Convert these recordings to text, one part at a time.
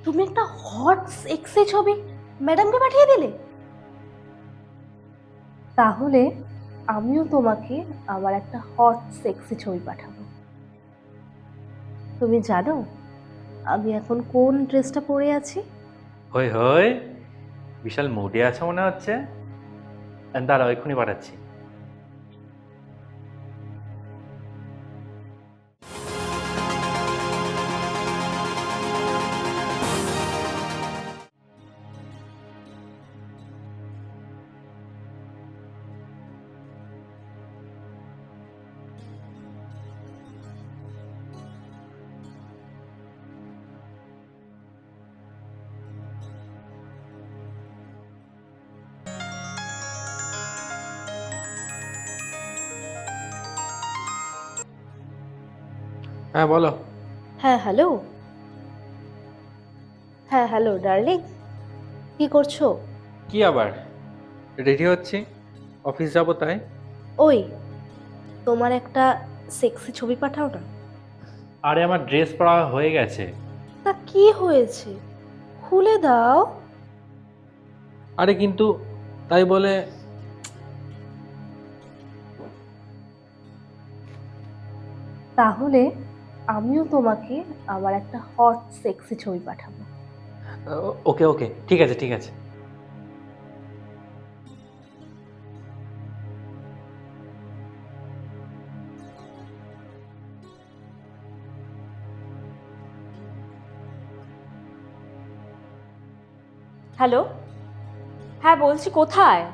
তুমি একটা hot sexy ছবি ম্যাডামকে পাঠিয়ে দিলে। তাহলে আমিও তোমাকে আমার একটা হট সেক্সি ছবি পাঠাবো। তুমি জানো আমি এখন কোন ড্রেসটা পরে আছি? হই হই, বিশাল মুডে আছে মনে হচ্ছে। দাঁড়াও, এক্ষুনি পাঠাচ্ছি। হ্যাঁ, বলো। হ্যাঁ হ্যালো। হ্যাঁ হ্যালো ডার্লিং, কি করছো? কি আবার? রেডি হচ্ছি, অফিস যাবো তাই। ওই, তোমার একটা সেক্সি ছবি পাঠাও না। আরে আমার ড্রেস পরা হয়ে গেছে। তা কি হয়েছে, খুলে দাও। আরে কিন্তু তাই বলে। তাহলে আমিও তোমাকে আমার একটা হট সেক্সি ছবি পাঠাবো। ওকে ওকে, ঠিক আছে ঠিক আছে। হ্যালো। হ্যাঁ বলছি, কোথায়?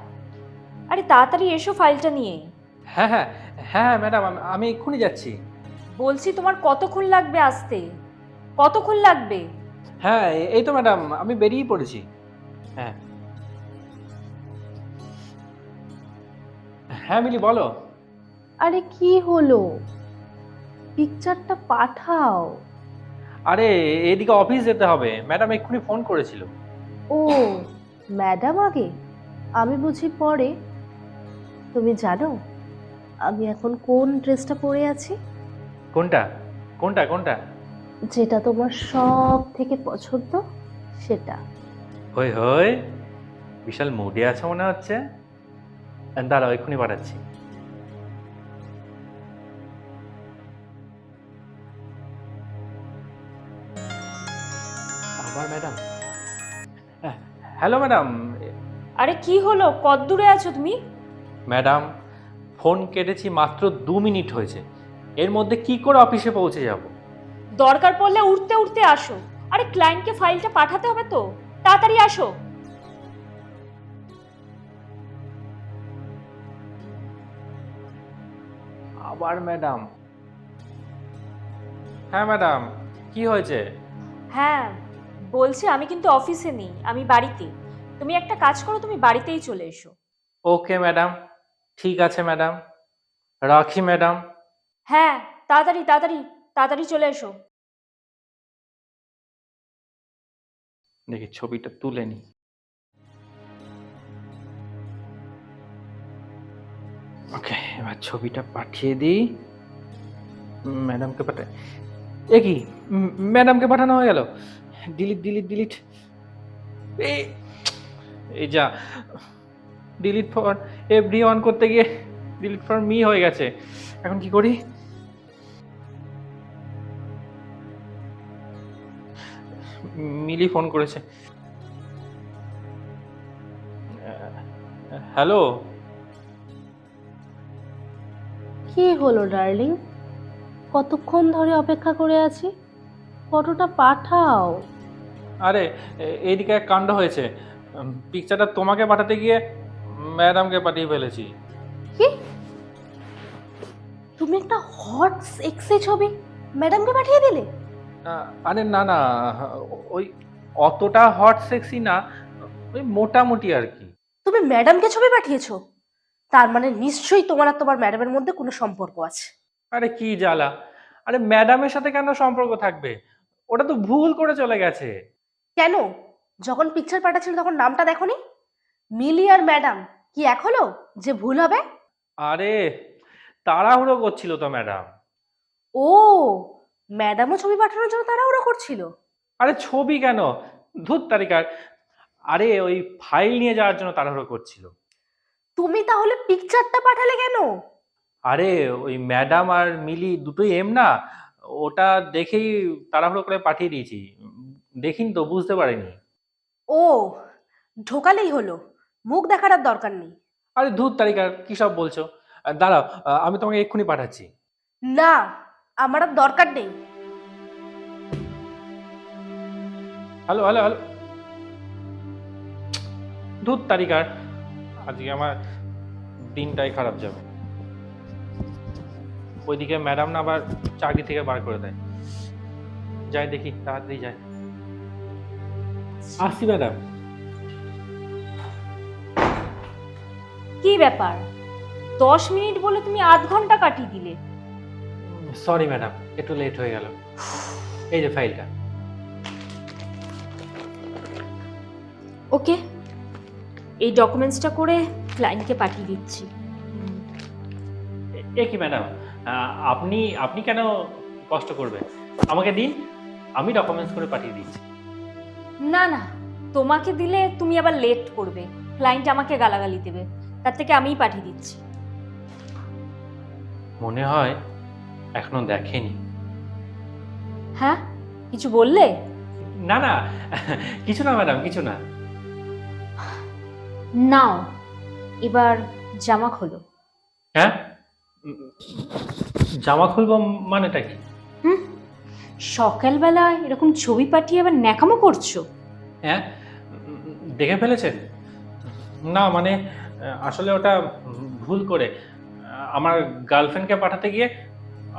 আরে তাড়াতাড়ি এসো ফাইলটা নিয়ে। হ্যাঁ হ্যাঁ হ্যাঁ ম্যাডাম, আমি এক্ষুনি যাচ্ছি। বলছি তোমার কতক্ষণ লাগবে আসতে? কতক্ষণ লাগবে? হ্যাঁ, এই তো ম্যাডাম, আমি বেরিয়ে পড়েছি। হ্যাঁ হ্যাঁ মিলি, বলো। আরে কি হলো, পিকচারটা পাঠাও। আরে এদিকে অফিস যেতে হবে, ম্যাডাম এক্ষুনি ফোন করেছিল। ও, ম্যাডাম আগে, আমি বুঝি পরে। তুমি জানো আমি এখন কোন ড্রেসটা পরে আছি? কোনটা কোনটা কোনটা? যেটা তোমার সব থেকে পছন্দ সেটা। হই হই, বিশাল মুডে আছে মনে হচ্ছে। দাঁড়াও, এক্ষুনি পাঠাচ্ছি। আবার ম্যাডাম। Hello madam. আরে কি হলো, কত দূরে আছো তুমি? ম্যাডাম, ফোন কেটেছি মাত্র 2 মিনিট হয়েছে, এর মধ্যে কি করে অফিসে পৌঁছে যাব? দরকার পড়লে উঠতে উঠতে আসো। আরে ক্লায়েন্টকে ফাইলটা পাঠাতে হবে তো, তাড়াতাড়ি আসো। আবার ম্যাডাম। হ্যাঁ ম্যাডাম, কি হয়েছে? হ্যাঁ বলছি, আমি কিন্তু অফিসে নেই, আমি বাড়িতে। তুমি একটা কাজ করো, তুমি বাড়িতেই চলে এসো। ওকে ম্যাডাম, ঠিক আছে ম্যাডাম, রাখি ম্যাডাম। হ্যাঁ, তাড়াতাড়ি তাড়াতাড়ি তাড়াতাড়ি চলে এসো। দেখি ছবিটা তুলে নি। ওকে, এবার ছবিটা পাঠিয়ে দিই। ম্যাডামকে পাঠাই। এ কি, ম্যাডামকে পাঠানো হয়ে গেল। Delete delete delete. এই এই যা, ডিলিট ফর এভরি ওয়ান করতে গিয়ে ডিলিট ফর মি হয়ে গেছে। এখন কি করি? মিলি ফোন করেছে। হ্যালো। কি হলো ডার্লিং, কতক্ষণ ধরে অপেক্ষা করে আছি, ফটোটা পাঠাও। আরে এইদিকে এক কাণ্ড হয়েছে। পিকচারটা তোমাকে পাঠাতে গিয়ে ম্যাডামকে পাঠিয়ে ফেলেছি। কি, তুমি একটা হট সেক্সি ছবি ম্যাডামকে পাঠিয়ে দিলে? আরে না না, ওই অতটা হট সেক্সি না, ওই মোটামুটি আর কি। তুমি ম্যাডামকে ছবি পাঠিয়েছো? তার মানে নিশ্চয়ই তোমার আর তোমার ম্যাডামের মধ্যে কোনো সম্পর্ক আছে। আরে কি জ্বালা! আরে ম্যাডামের সাথে কেন সম্পর্ক থাকবে? ওটা তো ভুল করে চলে গেছে। কেন, যখন পিকচার পাঠাচ্ছিল তখন নামটা দেখোনি? মিলি আর ম্যাডাম কি এক হলো যে ভুল হবে? আরে তাড়াহুড়ো করছিল তো ম্যাডাম। ও, ম্যাডামও ছবি পাঠানোর জন্য তাড়াহুড়ো করছিল। আরে ছবি কেন, ধুর তারিকার, আরে ওই ফাইল নিয়ে যাওয়ার জন্য তাড়াহুড়ো করছিল। তুমি তাহলে পিকচারটা পাঠালে কেন? আরে ওই ম্যাডাম আর মিলি দুটোই এম না, ওটা দেখেই তাড়াহুড়ো করে পাঠিয়ে দিয়েছি। দেখিন তো, বুঝতে পারিনি। ও, ঢোকালেই হলো, মুখ দেখার আর দরকার নেই। আরে ধুর তারিকার, কি সব বলছো? দাঁড়াও, আমি তোমাকে এক্ষুনি পাঠাচ্ছি। না, আমার আর দরকার নেই। হ্যালো হ্যালো হ্যালো, ধুর তারিকার, আজকে আমার দিনটাই খারাপ যাবে। ওইদিকে ম্যাডাম না আবার চাকরি থেকে বার করে দেয়। যাই দেখি, তাড়াতাড়ি যাই। আসছি ম্যাডাম। কি ব্যাপার, 10 মিনিট বলে তুমি আধ ঘন্টা কাটিয়ে দিলে। সরি ম্যাডাম, একটু লেট হয়ে গেল। এই যে ফাইলটা। ওকে, এই ডকুমেন্টসটা করে ক্লায়েন্টকে পাঠিয়ে দিচ্ছি। এ কি ম্যাডাম, আপনি আপনি কেন কষ্ট করবেন? আমাকে দিন, আমি ডকুমেন্টস করে পাঠিয়ে দিচ্ছি। না না, তোমাকে দিলে তুমি আবার লেট করবে, ক্লায়েন্ট আমাকে গালাগালি দেবে, তার থেকে আমিই পাঠিয়ে দিচ্ছি। মনে হয় এখনো দেখেনি। হ্যাঁ, কিছু বললে? না না, কিছু না ম্যাডাম, কিছু না। নাও, এবার জামা খোলো। হ্যাঁ, জামা খুলবো মানেটা কি? হুম, সকালবেলা এরকম ছবি পাঠিয়ে আবার ন্যাকামো করছো? হ্যাঁ, দেখে ফেলেছেন? না মানে, আসলে ওটা ভুল করে আমার গার্লফ্রেন্ডকে পাঠাতে গিয়ে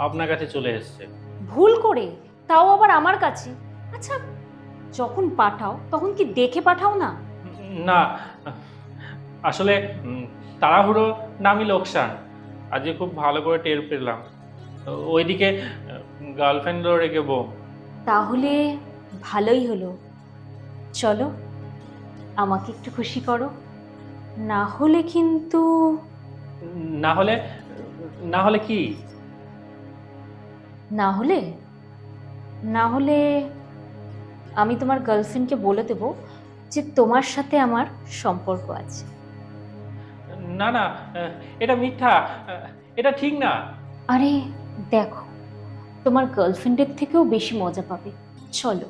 আপনার কাছে চলে এসেছে। ভুল করে? তাও আবার আমার কাছে? আচ্ছা, যখন পাঠাও তখন কি দেখে পাঠাও না? না, আসলে তাড়াহুড়ো নামই লোকসান। আজকে খুব ভালো করে টের পেলাম। ওইদিকে গার্লফ্রেন্ডও রেখে বউ। তাহলে ভালোই হলো, চলো আমাকে একটু খুশি করো, না হলে কিন্তু। না হলে? না হলে কি? না হলে, না হলে আমি তোমার গার্লফ্রেন্ডকে বলে দেবো যে তোমার সাথে আমার সম্পর্ক আছে। না না, এটা মিথ্যা, এটা ঠিক না। আরে দেখো, তোমার গার্লফ্রেন্ডের থেকেও বেশি মজা পাবে, চলো।